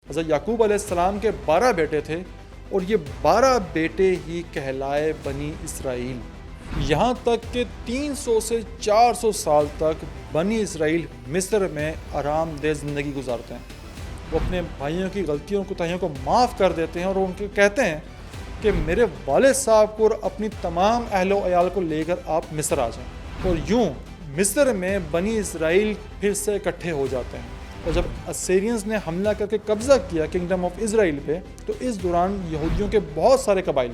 حضرت یعقوب علیہ السلام کے 12 بیٹے تھے اور یہ 12 بیٹے ہی کہلائے بنی اسرائیل۔ یہاں تک کہ 300 سے 400 سال تک بنی اسرائیل مصر میں آرام دہ زندگی گزارتے ہیں۔ وہ اپنے بھائیوں کی غلطیوں کوتاہیوں کو معاف کر دیتے ہیں اور ان کو کہتے ہیں کہ میرے والد صاحب کو اور اپنی تمام اہل و عیال کو لے کر آپ مصر آ جائیں، اور یوں مصر میں بنی اسرائیل پھر سے اکٹھے ہو جاتے ہیں۔ اور جب اسیرینز نے حملہ کر کے قبضہ کیا کنگڈم آف اسرائیل پہ، تو اس دوران یہودیوں کے بہت سارے قبائل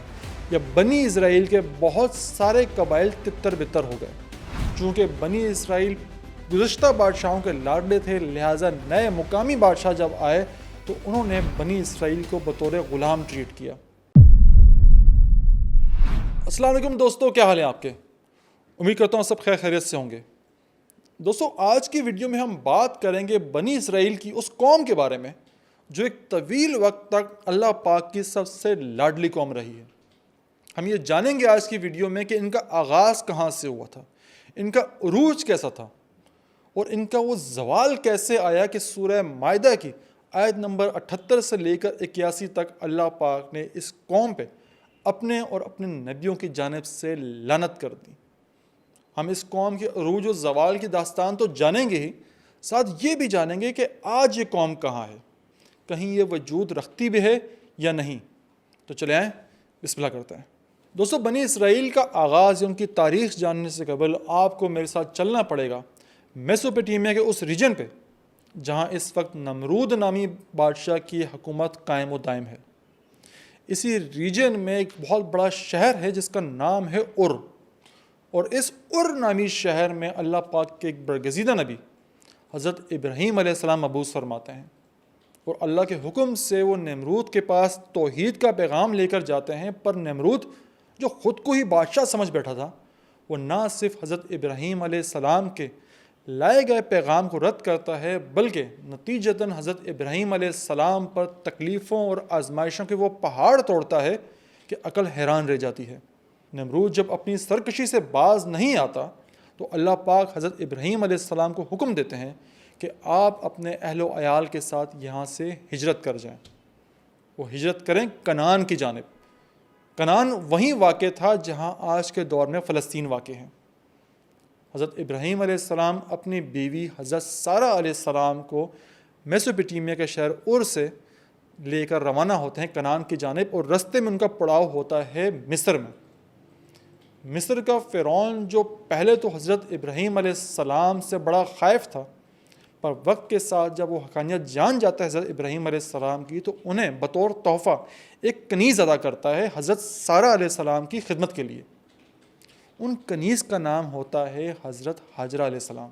یا بنی اسرائیل کے بہت سارے قبائل تتر بتر ہو گئے۔ چونکہ بنی اسرائیل گزشتہ بادشاہوں کے لاڈلے تھے، لہٰذا نئے مقامی بادشاہ جب آئے تو انہوں نے بنی اسرائیل کو بطور غلام ٹریٹ کیا۔ السلام علیکم دوستو، کیا حال ہیں آپ کے؟ امید کرتا ہوں سب خیر خیریت سے ہوں گے۔ دوستو، آج کی ویڈیو میں ہم بات کریں گے بنی اسرائیل کی اس قوم کے بارے میں جو ایک طویل وقت تک اللہ پاک کی سب سے لاڈلی قوم رہی ہے۔ ہم یہ جانیں گے آج کی ویڈیو میں کہ ان کا آغاز کہاں سے ہوا تھا، ان کا عروج کیسا تھا، اور ان کا وہ زوال کیسے آیا کہ سورہ مائدہ کی آیت نمبر 78 سے لے کر 81 تک اللہ پاک نے اس قوم پہ اپنے اور اپنے نبیوں کی جانب سے لعنت کر دی۔ ہم اس قوم کے عروج و زوال کی داستان تو جانیں گے ہی، ساتھ یہ بھی جانیں گے کہ آج یہ قوم کہاں ہے، کہیں یہ وجود رکھتی بھی ہے یا نہیں۔ تو چلیں آئیں بسم اللہ کرتے ہیں۔ دوستو، بنی اسرائیل کا آغاز یا ان کی تاریخ جاننے سے قبل آپ کو میرے ساتھ چلنا پڑے گا میسوپوٹیمیا کے اس ریجن پہ جہاں اس وقت نمرود نامی بادشاہ کی حکومت قائم و دائم ہے۔ اسی ریجن میں ایک بہت بڑا شہر ہے جس کا نام ہے اور اس نامی شہر میں اللہ پاک کے ایک برگزیدہ نبی حضرت ابراہیم علیہ السلام مبعوث فرماتے ہیں، اور اللہ کے حکم سے وہ نمرود کے پاس توحید کا پیغام لے کر جاتے ہیں۔ پر نمرود جو خود کو ہی بادشاہ سمجھ بیٹھا تھا، وہ نہ صرف حضرت ابراہیم علیہ السلام کے لائے گئے پیغام کو رد کرتا ہے، بلکہ نتیجتاً حضرت ابراہیم علیہ السلام پر تکلیفوں اور آزمائشوں کے وہ پہاڑ توڑتا ہے کہ عقل حیران رہ جاتی ہے۔ نمرود جب اپنی سرکشی سے باز نہیں آتا تو اللہ پاک حضرت ابراہیم علیہ السلام کو حکم دیتے ہیں کہ آپ اپنے اہل و عیال کے ساتھ یہاں سے ہجرت کر جائیں۔ وہ ہجرت کریں کنعان کی جانب۔ کنعان وہیں واقع تھا جہاں آج کے دور میں فلسطین واقع ہے۔ حضرت ابراہیم علیہ السلام اپنی بیوی حضرت سارہ علیہ السلام کو میسوپوٹیمیا کے شہر سے لے کر روانہ ہوتے ہیں کنعان کی جانب، اور رستے میں ان کا پڑاؤ ہوتا ہے مصر میں۔ مصر کا فرعون جو پہلے تو حضرت ابراہیم علیہ السلام سے بڑا خائف تھا، پر وقت کے ساتھ جب وہ حقانیت جان جاتا ہے حضرت ابراہیم علیہ السلام کی، تو انہیں بطور تحفہ ایک کنیز ادا کرتا ہے حضرت سارہ علیہ السلام کی خدمت کے لیے۔ ان کنیز کا نام ہوتا ہے حضرت حاجرہ علیہ السلام،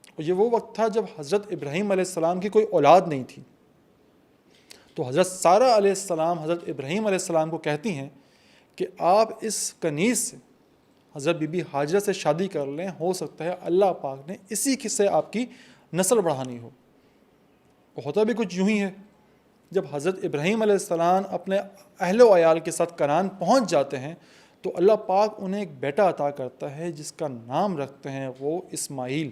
اور یہ وہ وقت تھا جب حضرت ابراہیم علیہ السلام کی کوئی اولاد نہیں تھی۔ تو حضرت سارہ علیہ السلام حضرت ابراہیم علیہ السلام کو کہتی ہیں کہ آپ اس کنیز سے حضرت بی بی حاجرہ سے شادی کر لیں، ہو سکتا ہے اللہ پاک نے اسی سے آپ کی نسل بڑھانی ہو۔ ہوتا بھی کچھ یوں ہی ہے، جب حضرت ابراہیم علیہ السلام اپنے اہل و عیال کے ساتھ کنعان پہنچ جاتے ہیں تو اللہ پاک انہیں ایک بیٹا عطا کرتا ہے جس کا نام رکھتے ہیں وہ اسماعیل۔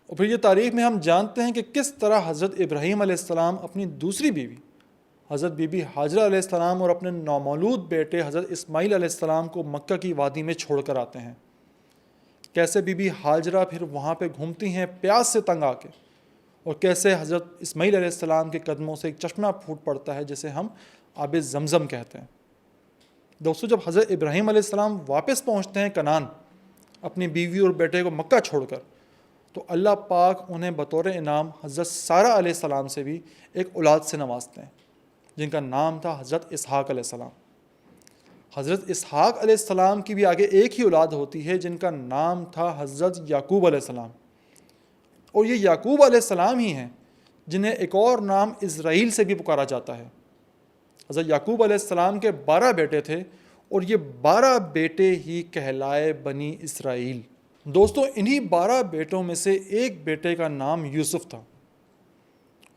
اور پھر یہ تاریخ میں ہم جانتے ہیں کہ کس طرح حضرت ابراہیم علیہ السلام اپنی دوسری بیوی حضرت بی بی حاجرہ علیہ السلام اور اپنے نومولود بیٹے حضرت اسماعیل علیہ السلام کو مکہ کی وادی میں چھوڑ کر آتے ہیں۔ کیسے بی بی حاجرہ پھر وہاں پہ گھومتی ہیں پیاس سے تنگ آ کے، اور کیسے حضرت اسماعیل علیہ السلام کے قدموں سے ایک چشمہ پھوٹ پڑتا ہے جسے ہم آب زمزم کہتے ہیں۔ دوستو، جب حضرت ابراہیم علیہ السلام واپس پہنچتے ہیں کنعان اپنی بیوی اور بیٹے کو مکہ چھوڑ کر، تو اللہ پاک انہیں بطور انعام حضرت سارہ علیہ السلام سے بھی ایک اولاد سے نوازتے ہیں جن کا نام تھا حضرت اسحاق علیہ السلام۔ حضرت اسحاق علیہ السلام کی بھی آگے ایک ہی اولاد ہوتی ہے جن کا نام تھا حضرت یعقوب علیہ السلام، اور یہ یعقوب علیہ السلام ہی ہیں جنہیں ایک اور نام اسرائیل سے بھی پکارا جاتا ہے۔ حضرت یعقوب علیہ السلام کے 12 بیٹے تھے اور یہ 12 بیٹے ہی کہلائے بنی اسرائیل۔ دوستو، انہی 12 بیٹوں میں سے ایک بیٹے کا نام یوسف تھا،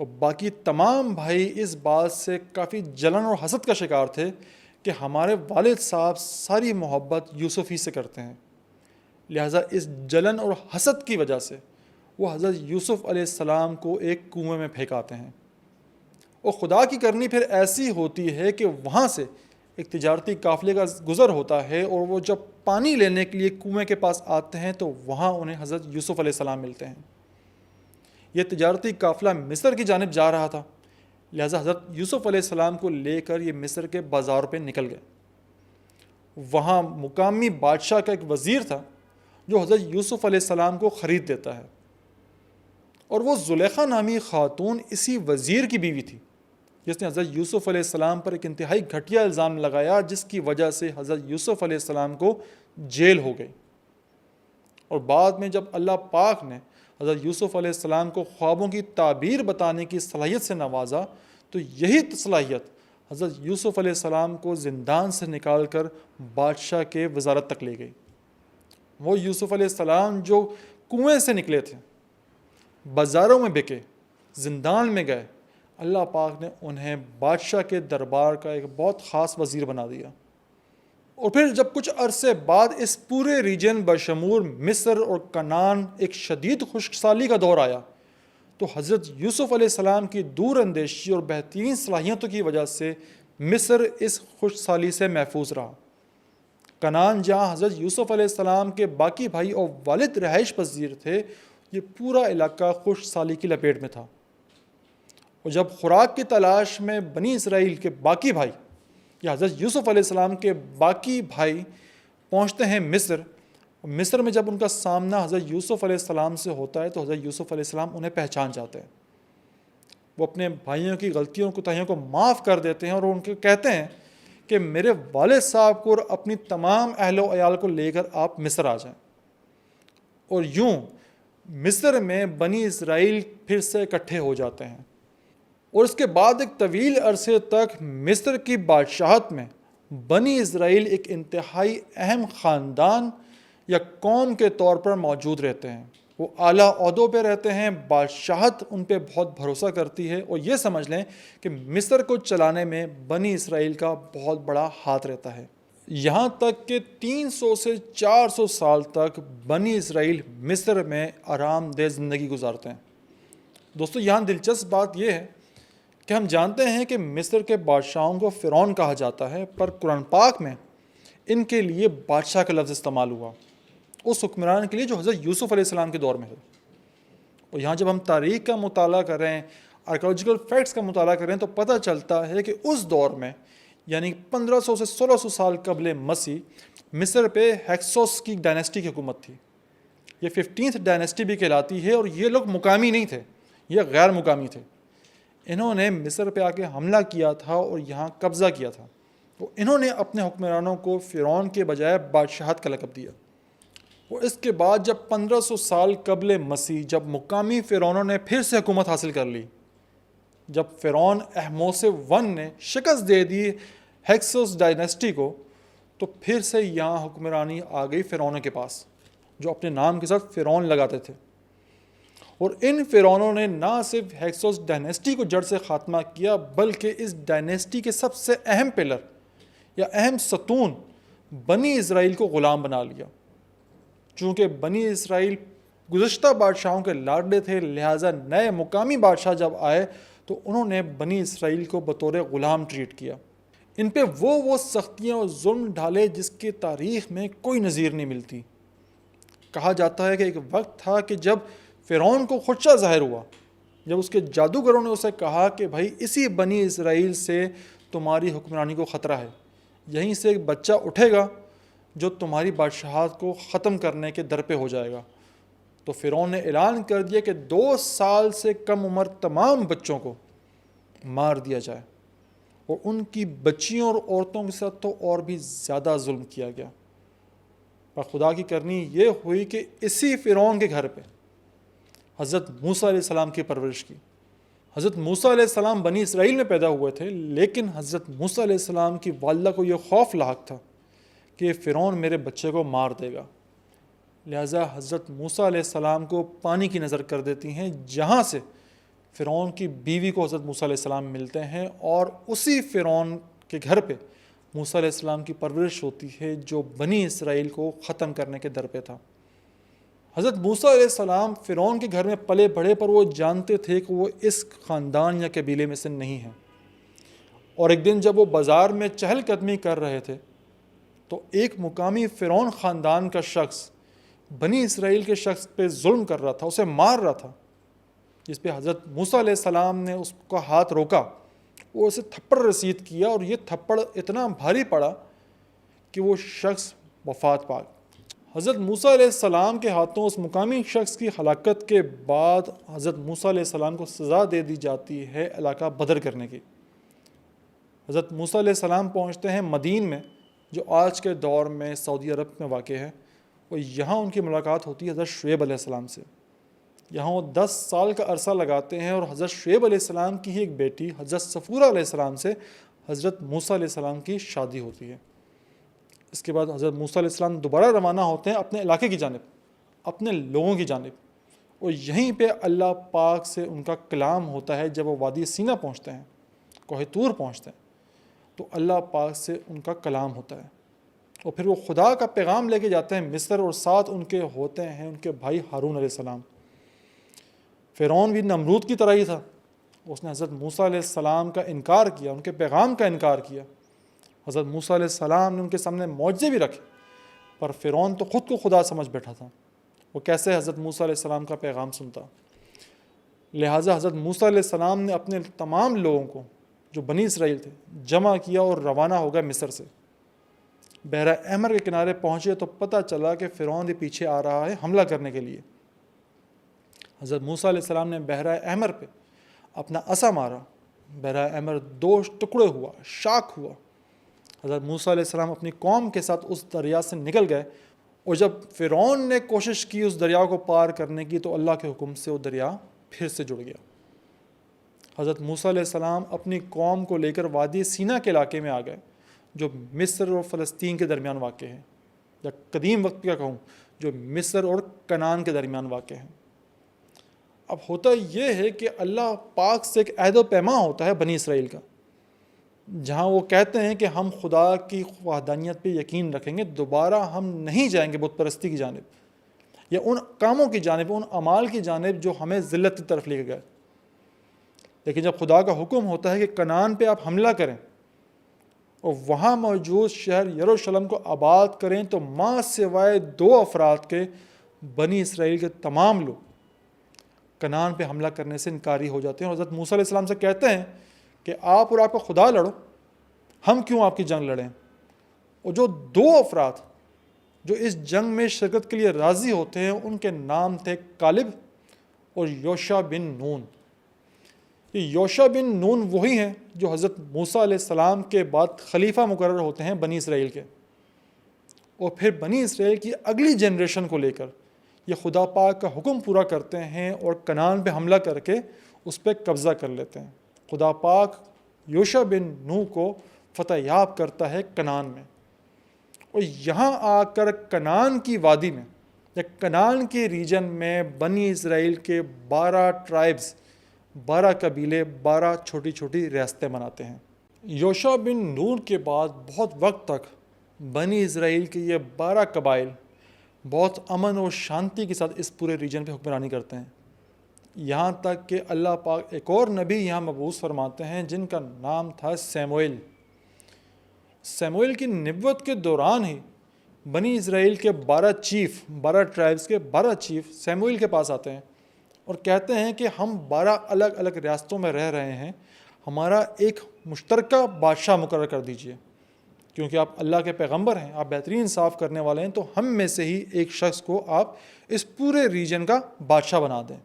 اور باقی تمام بھائی اس بات سے کافی جلن اور حسد کا شکار تھے کہ ہمارے والد صاحب ساری محبت یوسف ہی سے کرتے ہیں، لہٰذا اس جلن اور حسد کی وجہ سے وہ حضرت یوسف علیہ السلام کو ایک کنویں میں پھینکاتے ہیں۔ اور خدا کی کرنی پھر ایسی ہوتی ہے کہ وہاں سے ایک تجارتی قافلے کا گزر ہوتا ہے، اور وہ جب پانی لینے کے لیے کنویں کے پاس آتے ہیں تو وہاں انہیں حضرت یوسف علیہ السلام ملتے ہیں۔ یہ تجارتی قافلہ مصر کی جانب جا رہا تھا، لہٰذا حضرت یوسف علیہ السلام کو لے کر یہ مصر کے بازار پہ نکل گئے۔ وہاں مقامی بادشاہ کا ایک وزیر تھا جو حضرت یوسف علیہ السلام کو خرید دیتا ہے، اور وہ زلیخا نامی خاتون اسی وزیر کی بیوی تھی جس نے حضرت یوسف علیہ السلام پر ایک انتہائی گھٹیا الزام لگایا، جس کی وجہ سے حضرت یوسف علیہ السلام کو جیل ہو گئی۔ اور بعد میں جب اللہ پاک نے حضرت یوسف علیہ السلام کو خوابوں کی تعبیر بتانے کی صلاحیت سے نوازا، تو یہی صلاحیت حضرت یوسف علیہ السلام کو زندان سے نکال کر بادشاہ کے وزارت تک لے گئی۔ وہ یوسف علیہ السلام جو کنویں سے نکلے تھے، بازاروں میں بکے، زندان میں گئے، اللہ پاک نے انہیں بادشاہ کے دربار کا ایک بہت خاص وزیر بنا دیا۔ اور پھر جب کچھ عرصے بعد اس پورے ریجن بشمول مصر اور کنعان ایک شدید خشک سالی کا دور آیا، تو حضرت یوسف علیہ السلام کی دور اندیشی اور بہترین صلاحیتوں کی وجہ سے مصر اس خشک سالی سے محفوظ رہا۔ کنعان جہاں حضرت یوسف علیہ السلام کے باقی بھائی اور والد رہائش پذیر تھے، یہ پورا علاقہ خشک سالی کی لپیٹ میں تھا۔ اور جب خوراک کی تلاش میں بنی اسرائیل کے باقی بھائی یا حضرت یوسف علیہ السلام کے باقی بھائی پہنچتے ہیں مصر میں جب ان کا سامنا حضرت یوسف علیہ السلام سے ہوتا ہے تو حضرت یوسف علیہ السلام انہیں پہچان جاتے ہیں۔ وہ اپنے بھائیوں کی غلطیوں کوتاہیوں کو معاف کر دیتے ہیں اور ان کو کہتے ہیں کہ میرے والد صاحب کو اور اپنی تمام اہل و عیال کو لے کر آپ مصر آ جائیں۔ اور یوں مصر میں بنی اسرائیل پھر سے اکٹھے ہو جاتے ہیں، اور اس کے بعد ایک طویل عرصے تک مصر کی بادشاہت میں بنی اسرائیل ایک انتہائی اہم خاندان یا قوم کے طور پر موجود رہتے ہیں۔ وہ اعلیٰ عہدوں پہ رہتے ہیں، بادشاہت ان پہ بہت بھروسہ کرتی ہے، اور یہ سمجھ لیں کہ مصر کو چلانے میں بنی اسرائیل کا بہت بڑا ہاتھ رہتا ہے۔ یہاں تک کہ 300 سے 400 سال تک بنی اسرائیل مصر میں آرام دہ زندگی گزارتے ہیں۔ دوستو، یہاں دلچسپ بات یہ ہے کہ ہم جانتے ہیں کہ مصر کے بادشاہوں کو فرعون کہا جاتا ہے، پر قرآن پاک میں ان کے لیے بادشاہ کا لفظ استعمال ہوا اس حکمران کے لیے جو حضرت یوسف علیہ السلام کے دور میں ہے۔ اور یہاں جب ہم تاریخ کا مطالعہ کریں، آرکیولوجیکل فیکٹس کا مطالعہ کریں، تو پتہ چلتا ہے کہ اس دور میں یعنی 1500 سے 1600 سال قبل مسیح مصر پہ ہیکسوس کی ڈائنیسٹی کی حکومت تھی۔ یہ 15th ڈائنیسٹی بھی کہلاتی ہے، اور یہ لوگ مقامی نہیں تھے، یہ غیر مقامی تھے۔ انہوں نے مصر پہ آ کے حملہ کیا تھا اور یہاں قبضہ کیا تھا، تو انہوں نے اپنے حکمرانوں کو فرعون کے بجائے بادشاہت کا لقب دیا۔ اور اس کے بعد جب 1500 سال قبل مسیح جب مقامی فرعونوں نے پھر سے حکومت حاصل کر لی، جب فرعون احموسے ون نے شکست دے دی ہیکسوس ڈائنیسٹی کو، تو پھر سے یہاں حکمرانی آ گئی فرعونوں کے پاس جو اپنے نام کے ساتھ فرعون لگاتے تھے۔ اور ان فرعونوں نے نہ صرف ہیکسوس ڈائنیسٹی کو جڑ سے خاتمہ کیا، بلکہ اس ڈائنیسٹی کے سب سے اہم پلر یا اہم ستون بنی اسرائیل کو غلام بنا لیا۔ چونکہ بنی اسرائیل گزشتہ بادشاہوں کے لاڈلے تھے، لہٰذا نئے مقامی بادشاہ جب آئے تو انہوں نے بنی اسرائیل کو بطور غلام ٹریٹ کیا۔ ان پہ وہ سختیاں اور ظلم ڈھالے جس کی تاریخ میں کوئی نظیر نہیں ملتی۔ کہا جاتا ہے کہ ایک وقت تھا کہ جب فرعون کو خدشہ ظاہر ہوا، جب اس کے جادوگروں نے اسے کہا کہ بھائی اسی بنی اسرائیل سے تمہاری حکمرانی کو خطرہ ہے، یہیں سے ایک بچہ اٹھے گا جو تمہاری بادشاہت کو ختم کرنے کے در پہ ہو جائے گا۔ تو فرعون نے اعلان کر دیا کہ 2 سال سے کم عمر تمام بچوں کو مار دیا جائے، اور ان کی بچیوں اور عورتوں کے ساتھ تو اور بھی زیادہ ظلم کیا گیا۔ پر خدا کی کرنی یہ ہوئی کہ اسی فرعون کے گھر پہ حضرت موسیٰ علیہ السلام کی پرورش کی۔ حضرت موسیٰ علیہ السلام بنی اسرائیل میں پیدا ہوئے تھے، لیکن حضرت موسیٰ علیہ السلام کی والدہ کو یہ خوف لاحق تھا کہ فرعون میرے بچے کو مار دے گا، لہٰذا حضرت موسیٰ علیہ السلام کو پانی کی نظر کر دیتی ہیں، جہاں سے فرعون کی بیوی کو حضرت موسیٰ علیہ السلام ملتے ہیں، اور اسی فرعون کے گھر پہ موسیٰ علیہ السلام کی پرورش ہوتی ہے جو بنی اسرائیل کو ختم کرنے کے در پہ تھا۔ حضرت موسیٰ علیہ السلام فرعون کے گھر میں پلے بڑھے، پر وہ جانتے تھے کہ وہ اس خاندان یا قبیلے میں سے نہیں ہیں۔ اور ایک دن جب وہ بازار میں چہل قدمی کر رہے تھے تو ایک مقامی فرعون خاندان کا شخص بنی اسرائیل کے شخص پہ ظلم کر رہا تھا، اسے مار رہا تھا، جس پہ حضرت موسیٰ علیہ السلام نے اس کا ہاتھ روکا، وہ اسے تھپڑ رسید کیا، اور یہ تھپڑ اتنا بھاری پڑا کہ وہ شخص وفات پا گیا۔ حضرت موسیٰ علیہ السلام کے ہاتھوں اس مقامی شخص کی ہلاکت کے بعد حضرت موسیٰ علیہ السلام کو سزا دے دی جاتی ہے علاقہ بدر کرنے کی۔ حضرت موسیٰ علیہ السلام پہنچتے ہیں مدین میں، جو آج کے دور میں سعودی عرب میں واقع ہے، اور یہاں ان کی ملاقات ہوتی ہے حضرت شعیب علیہ السلام سے۔ یہاں وہ 10 سال کا عرصہ لگاتے ہیں، اور حضرت شعیب علیہ السلام کی ہی ایک بیٹی حضرت صفورہ علیہ السلام سے حضرت موسیٰ علیہ السلام کی شادی ہوتی ہے۔ اس کے بعد حضرت موسیٰ علیہ السلام دوبارہ روانہ ہوتے ہیں اپنے علاقے کی جانب، اپنے لوگوں کی جانب، اور یہیں پہ اللہ پاک سے ان کا کلام ہوتا ہے۔ جب وہ وادی سینا پہنچتے ہیں، کوہ طور پہنچتے ہیں، تو اللہ پاک سے ان کا کلام ہوتا ہے، اور پھر وہ خدا کا پیغام لے کے جاتے ہیں مصر، اور ساتھ ان کے ہوتے ہیں ان کے بھائی ہارون علیہ السلام۔ فرعون بھی نمرود کی طرح ہی تھا، اس نے حضرت موسیٰ علیہ السلام کا انکار کیا، ان کے پیغام کا انکار کیا۔ حضرت موسیٰ علیہ السلام نے ان کے سامنے معجزے بھی رکھے، پر فرعون تو خود کو خدا سمجھ بیٹھا تھا، وہ کیسے حضرت موسیٰ علیہ السلام کا پیغام سنتا۔ لہٰذا حضرت موسیٰ علیہ السلام نے اپنے تمام لوگوں کو جو بنی اسرائیل تھے جمع کیا اور روانہ ہو گئے مصر سے۔ بحیرہ احمر کے کنارے پہنچے تو پتہ چلا کہ فرعون بھی پیچھے آ رہا ہے حملہ کرنے کے لیے۔ حضرت موسیٰ علیہ السلام نے بحیرہ احمر پہ اپنا عصا مارا، بحیرہ احمر 2 ٹکڑے ہوا، شاک ہوا۔ حضرت موسیٰ علیہ السلام اپنی قوم کے ساتھ اس دریا سے نکل گئے، اور جب فرعون نے کوشش کی اس دریا کو پار کرنے کی تو اللہ کے حکم سے وہ دریا پھر سے جڑ گیا۔ حضرت موسیٰ علیہ السلام اپنی قوم کو لے کر وادی سینا کے علاقے میں آ گئے، جو مصر اور فلسطین کے درمیان واقع ہے، یا قدیم وقت کا کہوں جو مصر اور کنعان کے درمیان واقع ہے۔ اب ہوتا یہ ہے کہ اللہ پاک سے ایک عہد و پیمان ہوتا ہے بنی اسرائیل کا، جہاں وہ کہتے ہیں کہ ہم خدا کی وحدانیت پہ یقین رکھیں گے، دوبارہ ہم نہیں جائیں گے بت پرستی کی جانب یا ان کاموں کی جانب، ان اعمال کی جانب جو ہمیں ذلت کی طرف لے کے گئے۔ لیکن جب خدا کا حکم ہوتا ہے کہ کنعان پہ آپ حملہ کریں اور وہاں موجود شہر یروشلم کو آباد کریں، تو ماں سوائے 2 افراد کے بنی اسرائیل کے تمام لوگ کنعان پہ حملہ کرنے سے انکاری ہو جاتے ہیں، اور حضرت موسیٰ علیہ السلام سے کہتے ہیں کہ آپ اور آپ کا خدا لڑو، ہم کیوں آپ کی جنگ لڑیں۔ اور جو 2 افراد جو اس جنگ میں شرکت کے لیے راضی ہوتے ہیں، ان کے نام تھے کالب اور یوشع بن نون۔ یہ یوشع بن نون وہی ہیں جو حضرت موسیٰ علیہ السلام کے بعد خلیفہ مقرر ہوتے ہیں بنی اسرائیل کے، اور پھر بنی اسرائیل کی اگلی جنریشن کو لے کر یہ خدا پاک کا حکم پورا کرتے ہیں اور کنعان پہ حملہ کر کے اس پہ قبضہ کر لیتے ہیں۔ خدا پاک یوشع بن نون کو فتح یاب کرتا ہے کنعان میں، اور یہاں آ کر کنعان کی وادی میں یا کنعان کے ریجن میں بنی اسرائیل کے 12 ٹرائبز، 12 قبیلے، 12 چھوٹی چھوٹی ریاستیں بناتے ہیں۔ یوشع بن نون کے بعد بہت وقت تک بنی اسرائیل کے یہ 12 قبائل بہت امن اور شانتی کے ساتھ اس پورے ریجن پہ حکمرانی کرتے ہیں، یہاں تک کہ اللہ پاک ایک اور نبی یہاں مبعوث فرماتے ہیں جن کا نام تھا سیموئیل۔ سیموئیل کی نبوت کے دوران ہی بنی اسرائیل کے 12 چیف، 12 ٹرائبز کے 12 چیف سیموئیل کے پاس آتے ہیں اور کہتے ہیں کہ ہم 12 الگ الگ ریاستوں میں رہ رہے ہیں، ہمارا ایک مشترکہ بادشاہ مقرر کر دیجئے، کیونکہ آپ اللہ کے پیغمبر ہیں، آپ بہترین انصاف کرنے والے ہیں، تو ہم میں سے ہی ایک شخص کو آپ اس پورے ریجن کا بادشاہ بنا دیں۔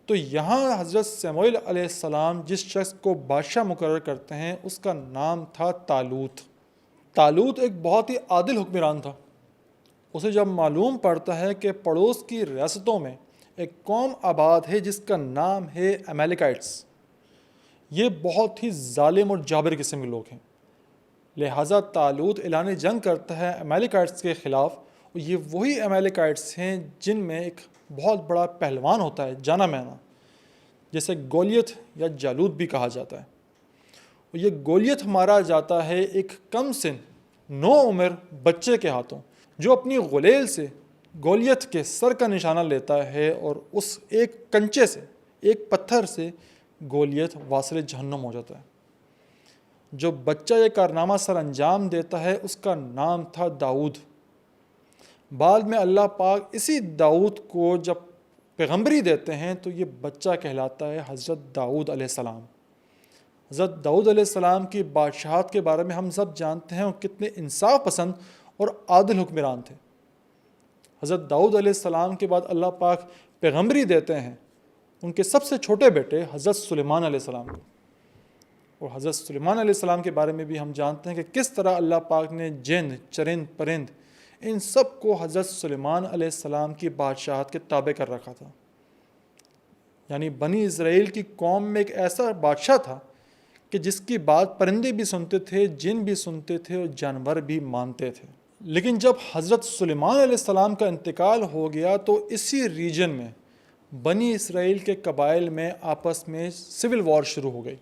تو یہاں حضرت سیموئیل علیہ السلام جس شخص کو بادشاہ مقرر کرتے ہیں اس کا نام تھا طالوت۔ طالوت ایک بہت ہی عادل حکمران تھا۔ اسے جب معلوم پڑتا ہے کہ پڑوس کی ریاستوں میں ایک قوم آباد ہے جس کا نام ہے امیلیکائٹس، یہ بہت ہی ظالم اور جابر قسم کے لوگ ہیں، لہٰذا طالوت اعلان جنگ کرتا ہے امیلیکائٹس کے خلاف، اور یہ وہی امیلیکائٹس ہیں جن میں ایک بہت بڑا پہلوان ہوتا ہے جانا مانا، جسے گولیت یا جالوت بھی کہا جاتا ہے۔ اور یہ گولیت مارا جاتا ہے ایک کم سن 9 عمر بچے کے ہاتھوں، جو اپنی غلیل سے گولیت کے سر کا نشانہ لیتا ہے اور اس ایک کنچے سے، ایک پتھر سے گولیت واصل جہنم ہو جاتا ہے۔ جو بچہ یہ کارنامہ سر انجام دیتا ہے اس کا نام تھا داؤد۔ بعد میں اللہ پاک اسی داؤد کو جب پیغمبری دیتے ہیں تو یہ بچہ کہلاتا ہے حضرت داؤد علیہ السلام۔ حضرت داؤد علیہ السلام کی بادشاہت کے بارے میں ہم سب جانتے ہیں وہ کتنے انصاف پسند اور عادل حکمران تھے۔ حضرت داؤد علیہ السلام کے بعد اللہ پاک پیغمبری دیتے ہیں ان کے سب سے چھوٹے بیٹے حضرت سلیمان علیہ السلام کو، اور حضرت سلیمان علیہ السلام کے بارے میں بھی ہم جانتے ہیں کہ کس طرح اللہ پاک نے جن، چرند، پرند ان سب کو حضرت سلیمان علیہ السلام کی بادشاہت کے تابع کر رکھا تھا۔ یعنی بنی اسرائیل کی قوم میں ایک ایسا بادشاہ تھا کہ جس کی بات پرندے بھی سنتے تھے، جن بھی سنتے تھے اور جانور بھی مانتے تھے۔ لیکن جب حضرت سلیمان علیہ السلام کا انتقال ہو گیا تو اسی ریجن میں بنی اسرائیل کے قبائل میں آپس میں سول وار شروع ہو گئی،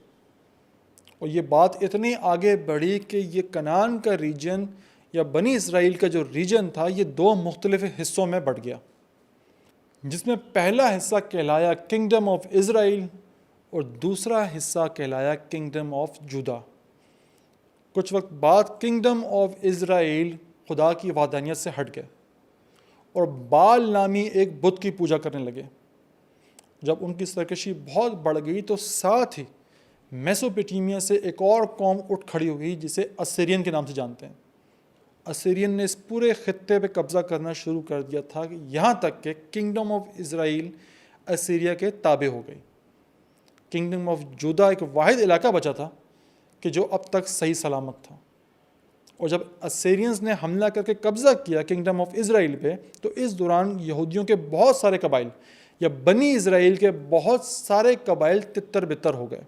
اور یہ بات اتنی آگے بڑھی کہ یہ کنعان کا ریجن یا بنی اسرائیل کا جو ریجن تھا یہ دو مختلف حصوں میں بٹ گیا، جس میں پہلا حصہ کہلایا کنگڈم آف اسرائیل اور دوسرا حصہ کہلایا کنگڈم آف جودا۔ کچھ وقت بعد کنگڈم آف اسرائیل خدا کی وحدانیت سے ہٹ گئے اور بال نامی ایک بت کی پوجا کرنے لگے۔ جب ان کی سرکشی بہت بڑھ گئی تو ساتھ ہی میسوپوٹیمیا سے ایک اور قوم اٹھ کھڑی ہوئی جسے اسیرین کے نام سے جانتے ہیں۔ اسیرین نے اس پورے خطے پہ قبضہ کرنا شروع کر دیا تھا کہ یہاں تک کہ کنگڈم آف اسرائیل اسیریا کے تابع ہو گئی۔ کنگڈم آف جودا ایک واحد علاقہ بچا تھا کہ جو اب تک صحیح سلامت تھا، اور جب اسیرینز نے حملہ کر کے قبضہ کیا کنگڈم آف اسرائیل پہ تو اس دوران یہودیوں کے بہت سارے قبائل یا بنی اسرائیل کے بہت سارے قبائل تتر بتر ہو گئے،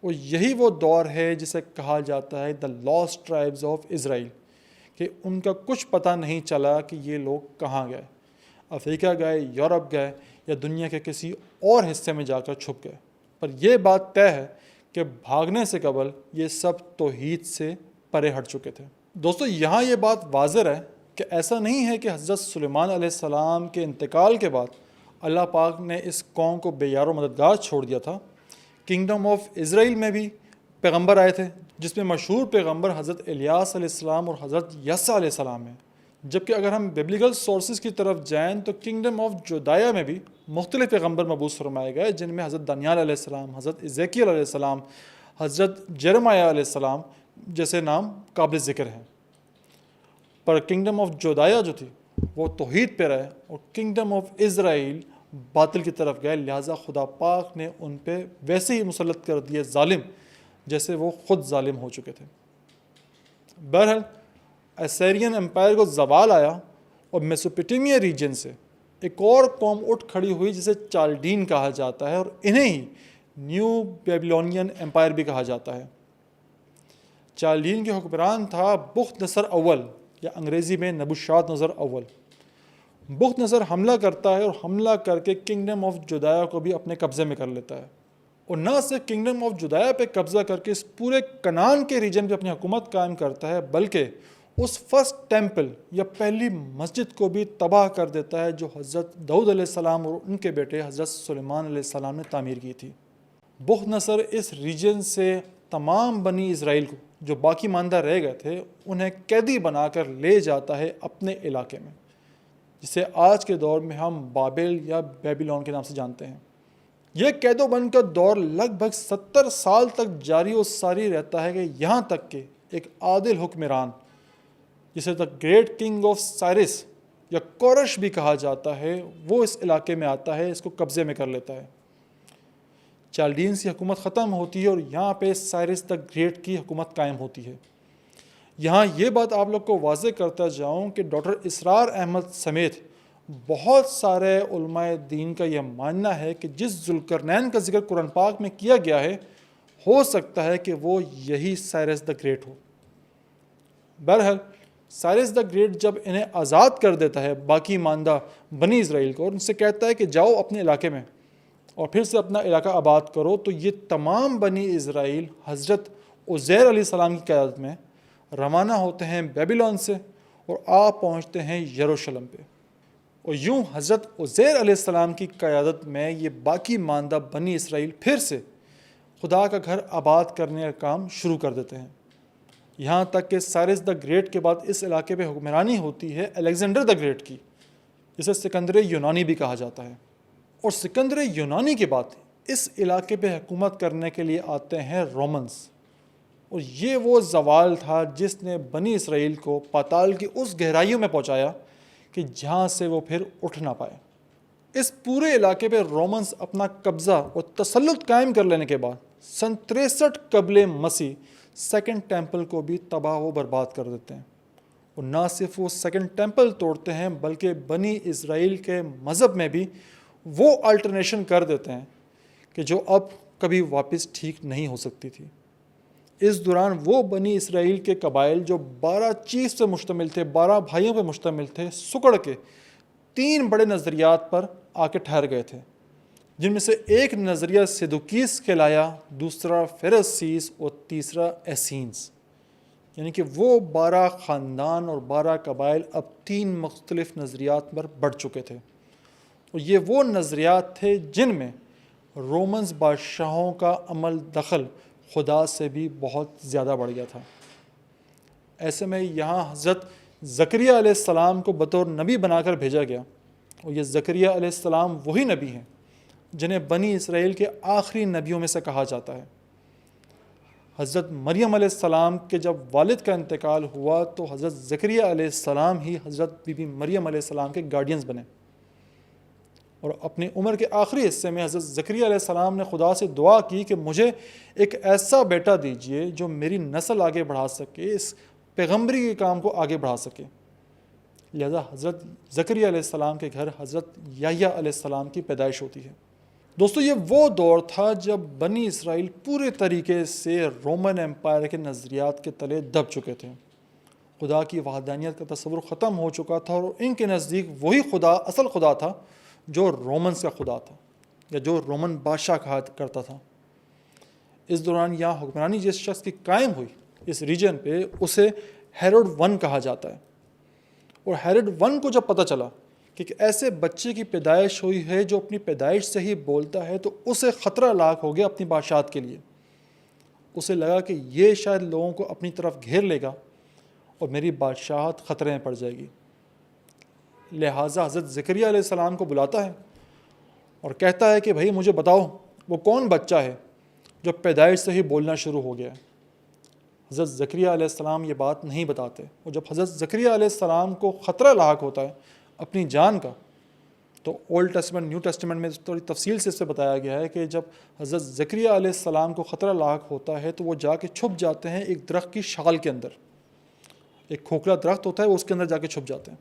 اور یہی وہ دور ہے جسے کہا جاتا ہے the last tribes of Israel, کہ ان کا کچھ پتہ نہیں چلا کہ یہ لوگ کہاں گئے، افریقہ گئے، یورپ گئے یا دنیا کے کسی اور حصے میں جا کر چھپ گئے۔ پر یہ بات طے ہے کہ بھاگنے سے قبل یہ سب توحید سے پرے ہٹ چکے تھے۔ دوستو یہاں یہ بات واضح ہے کہ ایسا نہیں ہے کہ حضرت سلیمان علیہ السلام کے انتقال کے بعد اللہ پاک نے اس قوم کو بے یار و مددگار چھوڑ دیا تھا۔ کنگڈم آف اسرائیل میں بھی پیغمبر آئے تھے، جس میں مشہور پیغمبر حضرت الیاس علیہ السلام اور حضرت یسع علیہ السلام ہیں۔ جبکہ اگر ہم بیبلیکل سورسز کی طرف جائیں تو کنگڈم آف جودایا میں بھی مختلف پیغمبر مبعوث فرمائے گئے، جن میں حضرت دانیال علیہ السلام، حضرت ایزیکیل علیہ السلام، حضرت جرمیہ علیہ السلام جیسے نام قابل ذکر ہیں۔ پر کنگڈم آف جودایا جو تھی وہ توحید پہ رہے اور کنگڈم آف اسرائیل باطل کی طرف گئے، لہٰذا خدا پاک نے ان پہ ویسے ہی مسلط کر دیے ظالم جیسے وہ خود ظالم ہو چکے تھے۔ بہرحال اسیرین امپائر کو زوال آیا اور میسوپوٹیمیا ریجن سے ایک اور قوم اٹھ کھڑی ہوئی جسے چالڈین کہا جاتا ہے، اور انہیں ہی نیو بیبلونین امپائر بھی کہا جاتا ہے۔ چالڈین کے حکمران تھا بخت نصر اول، یا انگریزی میں نبوشاد نظر اول۔ بخت نصر حملہ کرتا ہے اور حملہ کر کے کنگڈم آف جودایا کو بھی اپنے قبضے میں کر لیتا ہے، اور نہ صرف کنگڈم آف جودایا پہ قبضہ کر کے اس پورے کنعان کے ریجن پہ اپنی حکومت قائم کرتا ہے، بلکہ اس فرسٹ ٹیمپل یا پہلی مسجد کو بھی تباہ کر دیتا ہے جو حضرت داؤد علیہ السلام اور ان کے بیٹے حضرت سلیمان علیہ السلام نے تعمیر کی تھی۔ بخت نصر اس ریجن سے تمام بنی اسرائیل کو جو باقی ماندہ رہ گئے تھے انہیں قیدی بنا کر لے جاتا ہے اپنے علاقے میں، جسے آج کے دور میں ہم بابل یا بیبیلون کے نام سے جانتے ہیں۔ یہ قید و بند کا دور لگ بھگ 70 سال تک جاری و ساری رہتا ہے، کہ یہاں تک کہ ایک عادل حکمران جسے the great king of Cyrus یا کورش بھی کہا جاتا ہے وہ اس علاقے میں آتا ہے، اس کو قبضے میں کر لیتا ہے۔ چالڈینز کی حکومت ختم ہوتی ہے اور یہاں پہ سائرس دا گریٹ کی حکومت قائم ہوتی ہے۔ یہاں یہ بات آپ لوگ کو واضح کرتا جاؤں کہ ڈاکٹر اسرار احمد سمیت بہت سارے علماء دین کا یہ ماننا ہے کہ جس ذوالقرنین کا ذکر قرآن پاک میں کیا گیا ہے ہو سکتا ہے کہ وہ یہی سائرس دا گریٹ ہو۔ بہرحال سائرس دا گریٹ جب انہیں آزاد کر دیتا ہے باقی ماندہ بنی اسرائیل کو، اور ان سے کہتا ہے کہ جاؤ اپنے علاقے میں اور پھر سے اپنا علاقہ آباد کرو، تو یہ تمام بنی اسرائیل حضرت عزیر علیہ السلام کی قیادت میں روانہ ہوتے ہیں بیبیلون سے اور پہنچتے ہیں یروشلم پہ۔ اور یوں حضرت عزیر علیہ السلام کی قیادت میں یہ باقی ماندہ بنی اسرائیل پھر سے خدا کا گھر آباد کرنے کا کام شروع کر دیتے ہیں، یہاں تک کہ سائرس دا گریٹ کے بعد اس علاقے پہ حکمرانی ہوتی ہے الیگزینڈر دا گریٹ کی، جسے سکندر یونانی بھی کہا جاتا ہے۔ اور سکندر یونانی کے بعد اس علاقے پہ حکومت کرنے کے لیے آتے ہیں رومنز، اور یہ وہ زوال تھا جس نے بنی اسرائیل کو پاتال کی اس گہرائیوں میں پہنچایا کہ جہاں سے وہ پھر اٹھ نہ پائے۔ اس پورے علاقے پہ رومنز اپنا قبضہ اور تسلط قائم کر لینے کے بعد سن 63 قبل مسیح سیکنڈ ٹیمپل کو بھی تباہ و برباد کر دیتے ہیں، اور نہ صرف وہ سیکنڈ ٹیمپل توڑتے ہیں بلکہ بنی اسرائیل کے مذہب میں بھی وہ الٹرنیشن کر دیتے ہیں کہ جو اب کبھی واپس ٹھیک نہیں ہو سکتی تھی۔ اس دوران وہ بنی اسرائیل کے قبائل جو 12 چیف سے مشتمل تھے، 12 بھائیوں پہ مشتمل تھے، سکڑ کے 3 بڑے نظریات پر آ کے ٹھہر گئے تھے، جن میں سے ایک نظریہ سیدوکیس کہلایا، دوسرا فیرسیس اور تیسرا ایسینز، یعنی کہ وہ 12 خاندان اور 12 قبائل اب 3 مختلف نظریات پر بڑھ چکے تھے، اور یہ وہ نظریات تھے جن میں رومنز بادشاہوں کا عمل دخل خدا سے بھی بہت زیادہ بڑھ گیا تھا۔ ایسے میں یہاں حضرت زکریا علیہ السلام کو بطور نبی بنا کر بھیجا گیا، اور یہ زکریا علیہ السلام وہی نبی ہیں جنہیں بنی اسرائیل کے آخری نبیوں میں سے کہا جاتا ہے۔ حضرت مریم علیہ السلام کے جب والد کا انتقال ہوا تو حضرت زکریا علیہ السلام ہی حضرت بی بی مریم علیہ السلام کے گارڈینز بنے، اور اپنی عمر کے آخری حصے میں حضرت زکریا علیہ السلام نے خدا سے دعا کی کہ مجھے ایک ایسا بیٹا دیجئے جو میری نسل آگے بڑھا سکے، اس پیغمبری کے کام کو آگے بڑھا سکے۔ لہذا حضرت زکریا علیہ السلام کے گھر حضرت یحییٰ علیہ السلام کی پیدائش ہوتی ہے۔ دوستو، یہ وہ دور تھا جب بنی اسرائیل پورے طریقے سے رومن ایمپائر کے نظریات کے تلے دب چکے تھے، خدا کی وحدانیت کا تصور ختم ہو چکا تھا، اور ان کے نزدیک وہی خدا اصل خدا تھا جو رومنز کا خدا تھا، یا جو رومن بادشاہ کہا کرتا تھا۔ اس دوران یہاں حکمرانی جس شخص کی قائم ہوئی اس ریجن پہ، اسے ہیروڈ 1 کہا جاتا ہے، اور ہیروڈ 1 کو جب پتہ چلا کہ ایک ایسے بچے کی پیدائش ہوئی ہے جو اپنی پیدائش سے ہی بولتا ہے، تو اسے خطرہ لاحق ہو گیا اپنی بادشاہت کے لیے۔ اسے لگا کہ یہ شاید لوگوں کو اپنی طرف گھیر لے گا اور میری بادشاہت خطرے میں پڑ جائے گی۔ لہٰذا حضرت زکریا علیہ السلام کو بلاتا ہے اور کہتا ہے کہ بھائی مجھے بتاؤ وہ کون بچہ ہے جو پیدائش سے ہی بولنا شروع ہو گیا ہے۔ حضرت زکریا علیہ السلام یہ بات نہیں بتاتے، اور جب حضرت زکریا علیہ السلام کو خطرہ لاحق ہوتا ہے اپنی جان کا، تو اولڈ ٹیسٹمنٹ نیو ٹیسٹمنٹ میں تھوڑی تفصیل سے اس سے بتایا گیا ہے کہ جب حضرت زکریا علیہ السلام کو خطرہ لاحق ہوتا ہے تو وہ جا کے چھپ جاتے ہیں ایک درخت کی شال کے اندر، ایک کھوکھلا درخت ہوتا ہے، وہ اس کے اندر جا کے چھپ جاتے ہیں،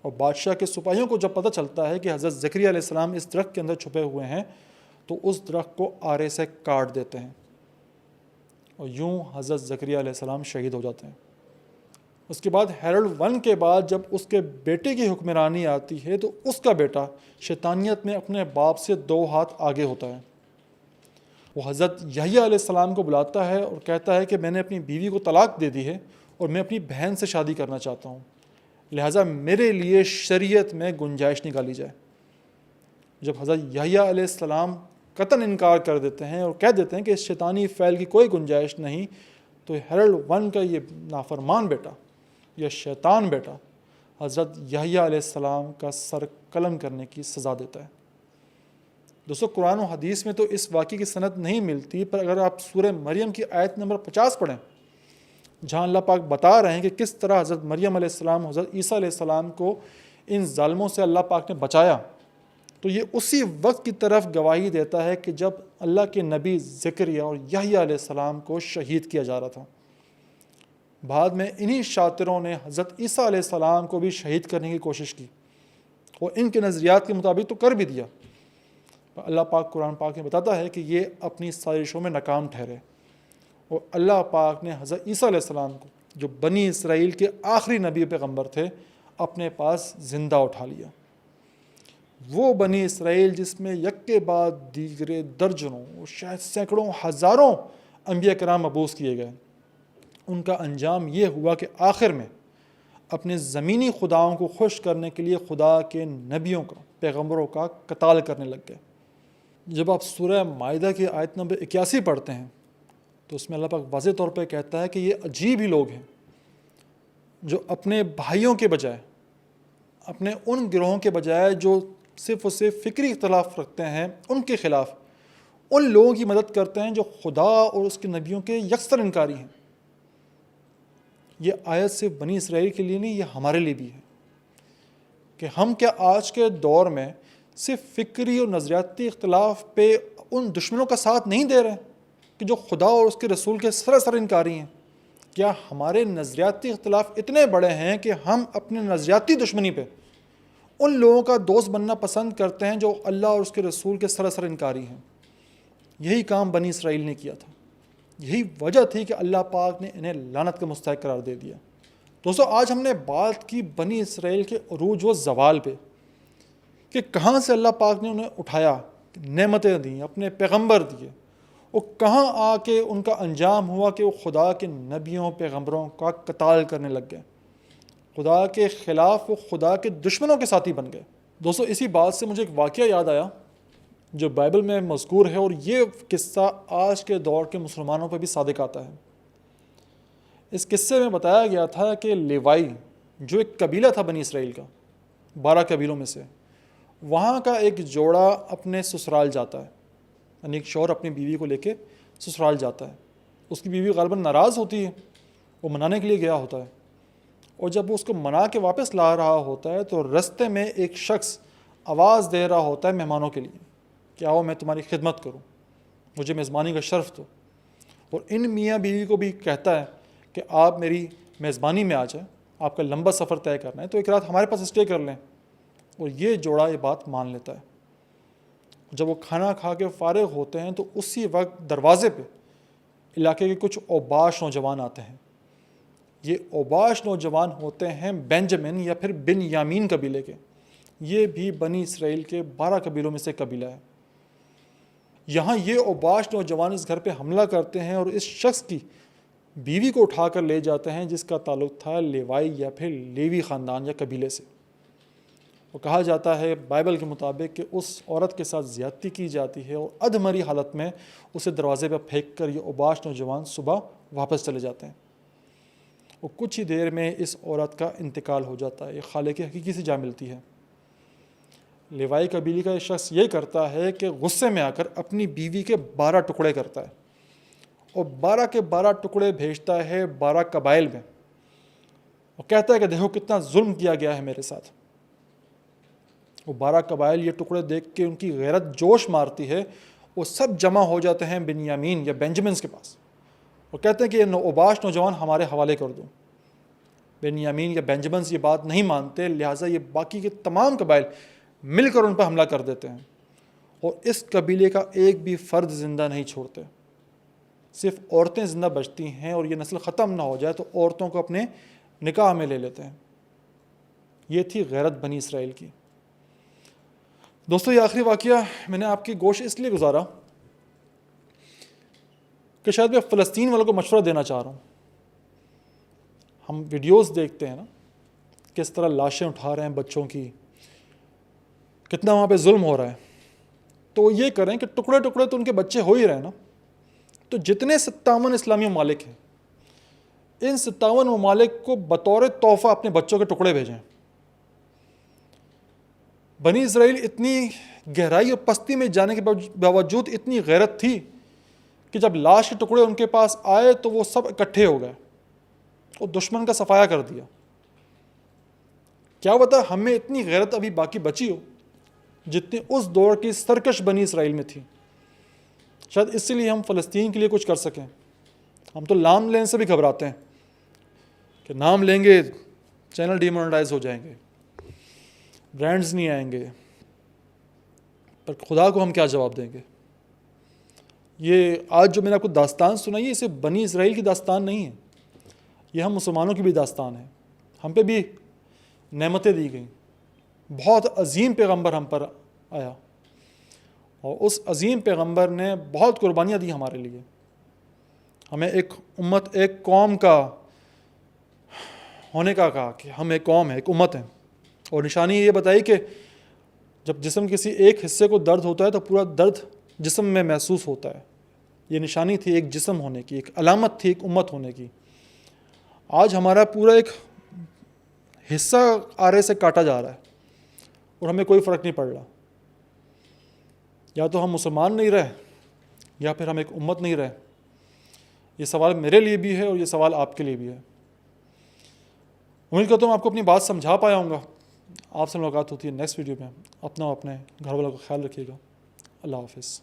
اور بادشاہ کے سپاہیوں کو جب پتہ چلتا ہے کہ حضرت زکریا علیہ السلام اس درخت کے اندر چھپے ہوئے ہیں تو اس درخت کو آرے سے کاٹ دیتے ہیں، اور یوں حضرت زکریا علیہ السلام شہید ہو جاتے ہیں۔ اس کے بعد ہیروڈ 1 کے بعد جب اس کے بیٹے کی حکمرانی آتی ہے تو اس کا بیٹا شیطانیت میں اپنے باپ سے 2 ہاتھ آگے ہوتا ہے۔ وہ حضرت یحییٰ علیہ السلام کو بلاتا ہے اور کہتا ہے کہ میں نے اپنی بیوی کو طلاق دے دی ہے اور میں اپنی بہن سے شادی کرنا چاہتا ہوں، لہٰذا میرے لیے شریعت میں گنجائش نکالی جائے۔ جب حضرت یحییٰ علیہ السلام قطعاً انکار کر دیتے ہیں اور کہہ دیتے ہیں کہ اس شیطانی فعل کی کوئی گنجائش نہیں، تو ہیروڈ 1 کا یہ نافرمان بیٹا یا شیطان بیٹا حضرت یحییٰ علیہ السلام کا سر قلم کرنے کی سزا دیتا ہے۔ دوستو، قرآن و حدیث میں تو اس واقعے کی سند نہیں ملتی، پر اگر آپ سورہ مریم کی آیت نمبر 50 پڑھیں، جہاں اللہ پاک بتا رہے ہیں کہ کس طرح حضرت مریم علیہ السلام حضرت عیسیٰ علیہ السلام کو ان ظالموں سے اللہ پاک نے بچایا، تو یہ اسی وقت کی طرف گواہی دیتا ہے کہ جب اللہ کے نبی زکریا اور یحییٰ علیہ السلام کو شہید کیا جا رہا تھا۔ بعد میں انہی شاطروں نے حضرت عیسیٰ علیہ السلام کو بھی شہید کرنے کی کوشش کی، اور ان کے نظریات کے مطابق تو کر بھی دیا، پر اللہ پاک قرآن پاک میں بتاتا ہے کہ یہ اپنی سازشوں میں ناکام ٹھہرے، اور اللہ پاک نے حضرت عیسیٰ علیہ السلام کو، جو بنی اسرائیل کے آخری نبی پیغمبر تھے، اپنے پاس زندہ اٹھا لیا۔ وہ بنی اسرائیل جس میں یک کے بعد دیگرے درجنوں شاید سینکڑوں ہزاروں انبیاء کرام مبعوث کیے گئے، ان کا انجام یہ ہوا کہ آخر میں اپنے زمینی خداؤں کو خوش کرنے کے لیے خدا کے نبیوں کا، پیغمبروں کا قتال کرنے لگ گئے۔ جب آپ سورہ مائدہ کی آیت نمبر 81 پڑھتے ہیں تو اس میں اللہ پاک واضح طور پہ کہتا ہے کہ یہ عجیب ہی لوگ ہیں جو اپنے بھائیوں کے بجائے، اپنے ان گروہوں کے بجائے جو صرف اور صرف فکری اختلاف رکھتے ہیں، ان کے خلاف ان لوگوں کی مدد کرتے ہیں جو خدا اور اس کے نبیوں کے یکسر انکاری ہیں۔ یہ آیت صرف بنی اسرائیل کے لیے نہیں، یہ ہمارے لیے بھی ہے کہ ہم کیا آج کے دور میں صرف فکری اور نظریاتی اختلاف پہ ان دشمنوں کا ساتھ نہیں دے رہے کہ جو خدا اور اس کے رسول کے سراسر انکاری ہیں؟ کیا ہمارے نظریاتی اختلاف اتنے بڑے ہیں کہ ہم اپنے نظریاتی دشمنی پہ ان لوگوں کا دوست بننا پسند کرتے ہیں جو اللہ اور اس کے رسول کے سراسر انکاری ہیں؟ یہی کام بنی اسرائیل نے کیا تھا، یہی وجہ تھی کہ اللہ پاک نے انہیں لعنت کا مستحق قرار دے دیا۔ دوستو، آج ہم نے بات کی بنی اسرائیل کے عروج و زوال پہ کہ کہاں سے اللہ پاک نے انہیں اٹھایا، نعمتیں دیں، اپنے پیغمبر دیے، وہ کہاں آ کے ان کا انجام ہوا کہ وہ خدا کے نبیوں پیغمبروں کا قتال کرنے لگ گئے، خدا کے خلاف وہ خدا کے دشمنوں کے ساتھی بن گئے۔ دوستو، اسی بات سے مجھے ایک واقعہ یاد آیا جو بائبل میں مذکور ہے، اور یہ قصہ آج کے دور کے مسلمانوں پہ بھی صادق آتا ہے۔ اس قصے میں بتایا گیا تھا کہ لیوائی جو ایک قبیلہ تھا بنی اسرائیل کا، 12 قبیلوں میں سے، وہاں کا ایک جوڑا اپنے سسرال جاتا ہے، یعنی ایک شوہر اپنی بیوی کو لے کے سسرال جاتا ہے۔ اس کی بیوی غالباً ناراض ہوتی ہے، وہ منانے کے لیے گیا ہوتا ہے، اور جب وہ اس کو منا کے واپس لا رہا ہوتا ہے تو رستے میں ایک شخص آواز دے رہا ہوتا ہے مہمانوں کے لیے کہ آؤ میں تمہاری خدمت کروں، مجھے میزبانی کا شرف دو، اور ان میاں بیوی کو بھی کہتا ہے کہ آپ میری میزبانی میں آ جائیں، آپ کا لمبا سفر طے کرنا ہے تو ایک رات ہمارے پاس اسٹے کر لیں۔ اور یہ جوڑا یہ بات مان لیتا ہے۔ جب وہ کھانا کھا کے فارغ ہوتے ہیں تو اسی وقت دروازے پہ علاقے کے کچھ اوباش نوجوان آتے ہیں۔ یہ اوباش نوجوان ہوتے ہیں بینجمن یا پھر بن یامین قبیلے کے، یہ بھی بنی اسرائیل کے 12 قبیلوں میں سے قبیلہ ہے۔ یہاں یہ اوباش نوجوان اس گھر پہ حملہ کرتے ہیں اور اس شخص کی بیوی کو اٹھا کر لے جاتے ہیں جس کا تعلق تھا لیوائی یا پھر لیوی خاندان یا قبیلے سے۔ وہ کہا جاتا ہے بائبل کے مطابق کہ اس عورت کے ساتھ زیادتی کی جاتی ہے اور ادھمری حالت میں اسے دروازے پہ پھینک کر یہ اوباش نوجوان صبح واپس چلے جاتے ہیں، اور کچھ ہی دیر میں اس عورت کا انتقال ہو جاتا ہے، یہ خالق حقیقی سے جا ملتی ہے۔ لیوائی قبیلے کا یہ شخص یہ کرتا ہے کہ غصے میں آ کر اپنی بیوی کے 12 ٹکڑے کرتا ہے، اور 12 کے 12 ٹکڑے بھیجتا ہے 12 قبائل میں، اور کہتا ہے کہ دیکھو کتنا ظلم کیا گیا ہے میرے ساتھ۔ وہ 12 قبائل یہ ٹکڑے دیکھ کے ان کی غیرت جوش مارتی ہے، وہ سب جمع ہو جاتے ہیں بنیامین یا بینجمنز کے پاس، وہ کہتے ہیں کہ یہ اوباش نوجوان ہمارے حوالے کر دو۔ بنیامین یا بینجمنز یہ بات نہیں مانتے، لہٰذا یہ باقی کے تمام قبائل مل کر ان پر حملہ کر دیتے ہیں، اور اس قبیلے کا ایک بھی فرد زندہ نہیں چھوڑتے، صرف عورتیں زندہ بچتی ہیں، اور یہ نسل ختم نہ ہو جائے تو عورتوں کو اپنے نکاح میں لے لیتے ہیں۔ یہ تھی غیرت بنی اسرائیل کی۔ دوستو، یہ آخری واقعہ میں نے آپ کی گوش اس لیے گزارا کہ شاید میں فلسطین والوں کو مشورہ دینا چاہ رہا ہوں۔ ہم ویڈیوز دیکھتے ہیں نا، کس طرح لاشیں اٹھا رہے ہیں بچوں کی، کتنا وہاں پہ ظلم ہو رہا ہے، تو یہ کریں کہ ٹکڑے ٹکڑے تو ان کے بچے ہو ہی رہے ہیں نا، تو جتنے 57 اسلامی ممالک ہیں، ان 57 ممالک کو بطور تحفہ اپنے بچوں کے ٹکڑے بھیجیں۔ بنی اسرائیل اتنی گہرائی اور پستی میں جانے کے باوجود اتنی غیرت تھی کہ جب لاش کے ٹکڑے ان کے پاس آئے تو وہ سب اکٹھے ہو گئے اور دشمن کا صفایا کر دیا۔ کیا پتا ہمیں اتنی غیرت ابھی باقی بچی ہو جتنی اس دور کی سرکش بنی اسرائیل میں تھی۔ شاید اسی لیے ہم فلسطین کے لیے کچھ کر سکیں۔ ہم تو نام لینے سے بھی گھبراتے ہیں کہ نام لیں گے چینل ڈیمونیٹائز ہو جائیں گے، برانڈز نہیں آئیں گے، پر خدا کو ہم کیا جواب دیں گے؟ یہ آج جو میں نے آپ کو داستان سنائی ہے، اسے بنی اسرائیل کی داستان نہیں ہے، یہ ہم مسلمانوں کی بھی داستان ہے۔ ہم پہ بھی نعمتیں دی گئیں، بہت عظیم پیغمبر ہم پر آیا، اور اس عظیم پیغمبر نے بہت قربانیاں دی ہمارے لیے، ہمیں ایک امت، ایک قوم کا ہونے کا کہا کہ ہم ایک قوم ہے, ایک امت ہے, اور نشانی یہ بتائی کہ جب جسم کسی ایک حصے کو درد ہوتا ہے تو پورا درد جسم میں محسوس ہوتا ہے. یہ نشانی تھی ایک جسم ہونے کی, ایک علامت تھی ایک امت ہونے کی. آج ہمارا پورا ایک حصہ آرے سے کاٹا جا رہا ہے اور ہمیں کوئی فرق نہیں پڑ رہا. یا تو ہم مسلمان نہیں رہے یا پھر ہم ایک امت نہیں رہے. یہ سوال میرے لیے بھی ہے اور یہ سوال آپ کے لیے بھی ہے. امید کرتا ہوں آپ کو اپنی بات سمجھا پایا ہوں گا. آپ سے ملاقات ہوتی ہے نیکسٹ ویڈیو میں. اپنا اپنے گھر والوں کا خیال رکھیے گا. اللہ حافظ.